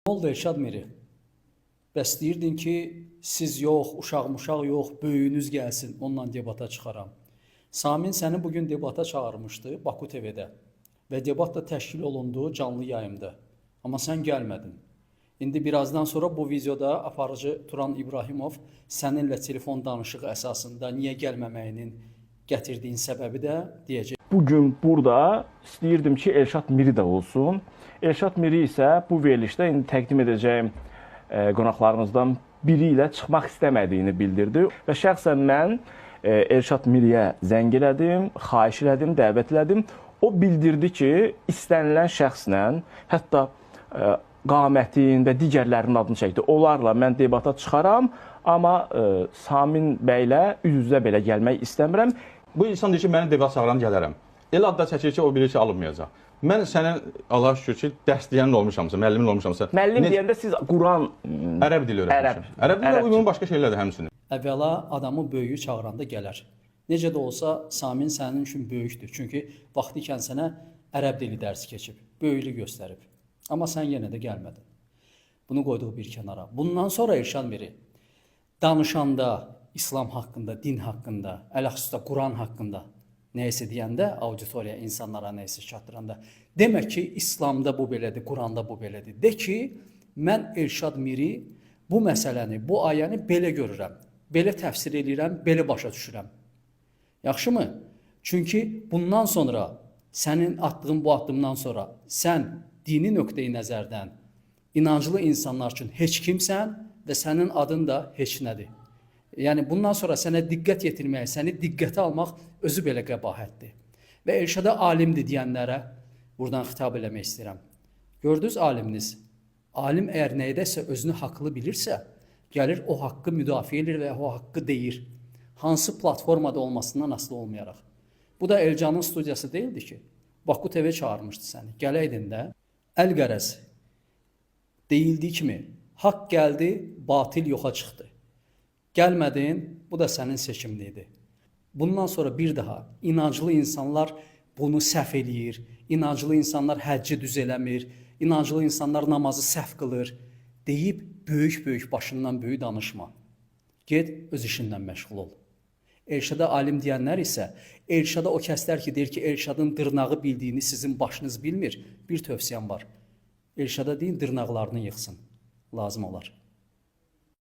Ne oldu Elşad Miri? Bəs deyirdin ki, siz yox, uşaq yox, böyüyünüz gəlsin, onunla debata çıxaram. Samin səni bugün debata çağırmışdı Baku TV-də və debat da təşkil olundu canlı yayımda. Amma sən gəlmədin. İndi birazdan sonra bu videoda aparıcı Turan İbrahimov səninlə telefon danışığı əsasında niyə gəlməməyinin gətirdiyin səbəbi də deyəcək. Bugün burada istəyirdim ki, Elşad Miri də olsun. Elşad Miri isə bu verilişdə indi təqdim edəcəyim qonaqlarımızdan biri ilə çıxmaq istəmədiyini bildirdi. Və şəxsən mən Elşad Miriyə zəng elədim, xahiş elədim, dəvət elədim. O bildirdi ki, istənilən şəxslə, hətta qamətin və digərlərinin adını çəkdi. Onlarla mən debata çıxaram, amma Samin bəylə üz-üzə belə gəlmək istəmirəm. Bu insan deyir ki, məni debat çağıran gələrəm. Elə adda çəkir ki, o bilir ki, alınmayacaq. Mən sənə Allaha şükür ki, dərsləyənin olmuşamsa, müəllimin olmuşamsa. Müəllim deyəndə siz Quran, ərəb dili öyrənmişəm. Ərəb dili uyğun başqa şeylər də həmçinin. Əvvəla adamı böyüyü çağıranda gələr. Necə də olsa Samin sənin üçün böyükdür. Çünki vaxtı ikən sənə ərəb dili dərsi keçib, böyüklük göstərib. Amma sən yenə də gəlmədin. Bunu qoyduq bir kənara. Bundan sonra Elşad Miri danışanda İslam haqqında, din haqqında, ələlxüsusda Quran haqqında nəyəsə deyəndə, auditoriya insanlara nəyəsə çatdıranda, demək ki, İslamda bu belədir, Quranda bu belədir. De ki, mən Elşad Miri bu məsələni, bu ayəni belə görürəm, belə təfsir edirəm, belə başa düşürəm. Yaxşımı? Çünki bundan sonra, sənin attığın bu addımdan sonra sən dini nöqteyi nəzərdən inanclı insanlar üçün heç kimsən və sənin adın da heç nədir. Yəni bundan sonra sənə diqqət yetirməyə, səni diqqətə almaq özü belə qəbahətdir. Və Elşada alimdir deyənlərə buradan xitab eləmək istəyirəm. Gördünüz aliminiz? Alim əgər nəyədəsə özünü haqlı bilirsə, gəlir o haqqı müdafiə edir və o haqqı deyir. Hansı platformada olmasından asılı olmayaraq. Bu da Elcanın studiyası deyildi ki, Baku TV çağırmışdı səni. Gələydin də, əl-qərəz deyildiyi kimi, haqq gəldi, batil yoxa çıxdı. Gəlmədin, bu da sənin seçimlidir. Bundan sonra bir daha inanclı insanlar bunu səhv eləyir, inanclı insanlar həcci düz eləmir, inanclı insanlar namazı səhv qılır deyib böyük-böyük başından böyük danışma. Get öz işindən məşğul ol. Elşada alim deyənlər isə Elşada o kəslər ki, deyir ki, Elşadın dırnağı bildiyini sizin başınız bilmir. Bir tövsiyəm var. Elşada deyin dırnaqlarını yıxsın. Lazım olar.